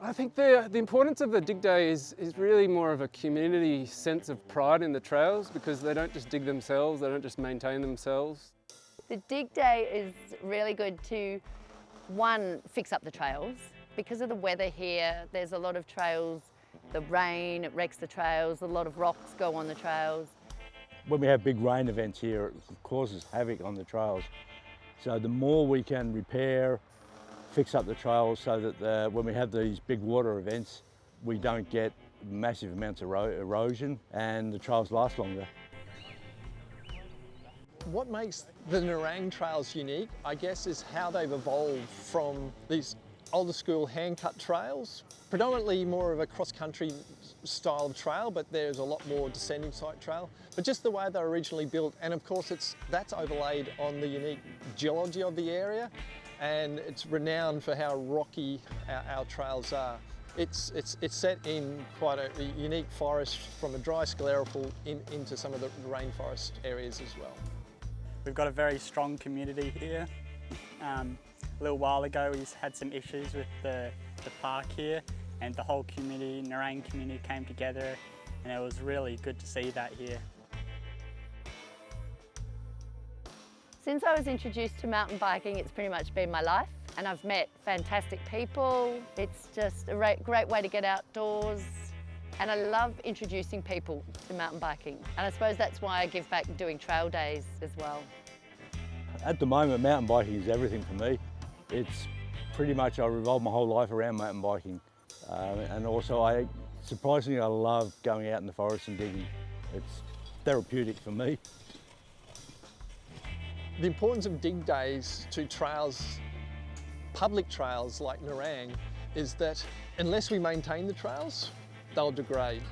I think the importance of the dig day is really more of a community sense of pride in the trails, because they don't just dig themselves, they don't just maintain themselves. The dig day is really good to, one, fix up the trails. Because of the weather here, there's a lot of trails, the rain, it wrecks the trails, a lot of rocks go on the trails. When we have big rain events here, it causes havoc on the trails. So the more we can repair, fix up the trails so that when we have these big water events, we don't get massive amounts of erosion and the trails last longer. What makes the Nerang trails unique, I guess, is how they've evolved from these older school hand-cut trails, predominantly more of a cross-country style of trail, but there's a lot more descending site trail. But just the way they're originally built, and of course that's overlaid on the unique geology of the area, and it's renowned for how rocky our trails are. It's set in quite a unique forest, from a dry sclerophyll into some of the rainforest areas as well. We've got a very strong community here. A little while ago we had some issues with the park here, and the whole community, Nerang community, came together, and it was really good to see that here. Since I was introduced to mountain biking, it's pretty much been my life, and I've met fantastic people. It's just a great way to get outdoors, and I love introducing people to mountain biking, and I suppose that's why I give back doing trail days as well. At the moment, mountain biking is everything for me. It's pretty much, I revolve my whole life around mountain biking. And also, surprisingly, I love going out in the forest and digging. It's therapeutic for me. The importance of dig days to trails, public trails like Nerang, is that unless we maintain the trails, they'll degrade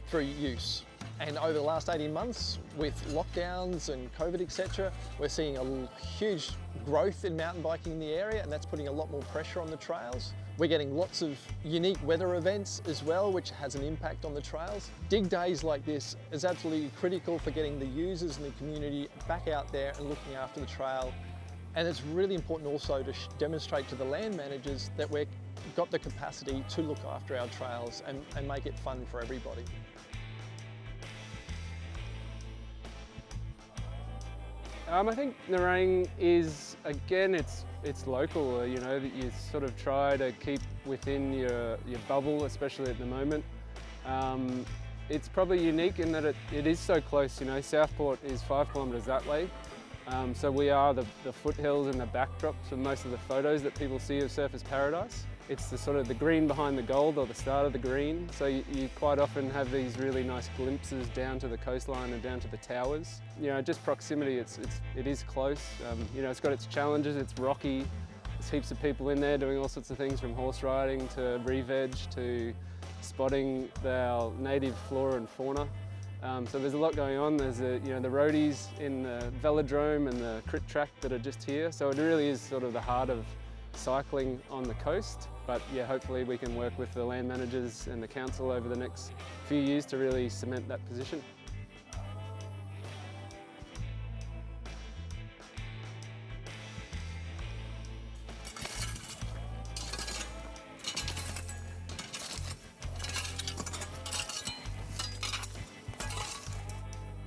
through use. And over the last 18 months, with lockdowns and COVID, etc., we're seeing a huge growth in mountain biking in the area, and that's putting a lot more pressure on the trails. We're getting lots of unique weather events as well, which has an impact on the trails. Dig days like this is absolutely critical for getting the users and the community back out there and looking after the trail. And it's really important also to demonstrate to the land managers that we've got the capacity to look after our trails and make it fun for everybody. I think Nerang is, again, it's local, you know, that you sort of try to keep within your bubble, especially at the moment. It's probably unique in that it is so close, you know. Southport is 5 kilometres that way, so we are the foothills and the backdrops of most of the photos that people see of Surfers Paradise. It's the sort of the green behind the gold, or the start of the green, so you quite often have these really nice glimpses down to the coastline and down to the towers. You know, just proximity, it is close. You know, it's got its challenges, it's rocky. There's heaps of people in there doing all sorts of things, from horse riding to re-veg to spotting our native flora and fauna. So there's a lot going on. There's you know, the roadies in the velodrome and the crit track that are just here. So it really is sort of the heart of cycling on the coast. But yeah, hopefully we can work with the land managers and the council over the next few years to really cement that position.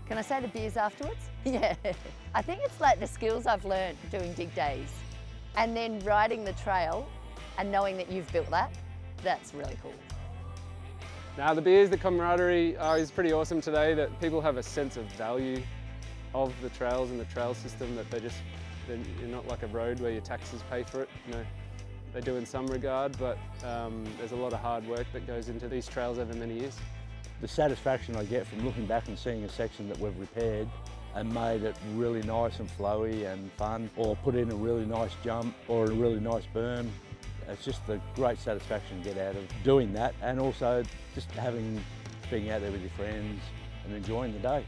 Can I say the beers afterwards? Yeah. I think it's like the skills I've learned doing dig days, and then riding the trail and knowing that you've built that, that's really cool. Now the beers, the camaraderie is pretty awesome today, that people have a sense of value of the trails and the trail system, that you're not like a road where your taxes pay for it. You know, they do in some regard, but there's a lot of hard work that goes into these trails over many years. The satisfaction I get from looking back and seeing a section that we've repaired and made it really nice and flowy and fun, or put in a really nice jump or a really nice berm. It's just a great satisfaction to get out of doing that, and also just being out there with your friends and enjoying the day.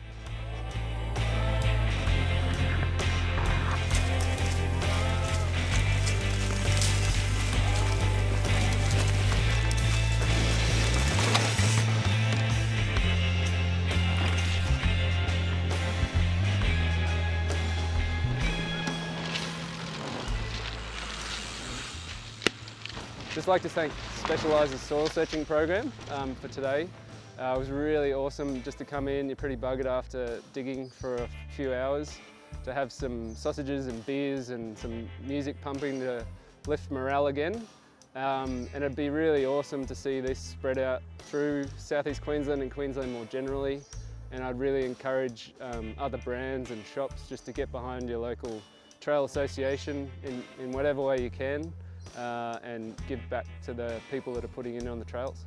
Just like to thank Specialiser's soil searching program for today. It was really awesome just to come in. You're pretty buggered after digging for a few hours, to have some sausages and beers and some music pumping to lift morale again. And it'd be really awesome to see this spread out through Southeast Queensland and Queensland more generally. And I'd really encourage other brands and shops just to get behind your local trail association in whatever way you can, and give back to the people that are putting in on the trails.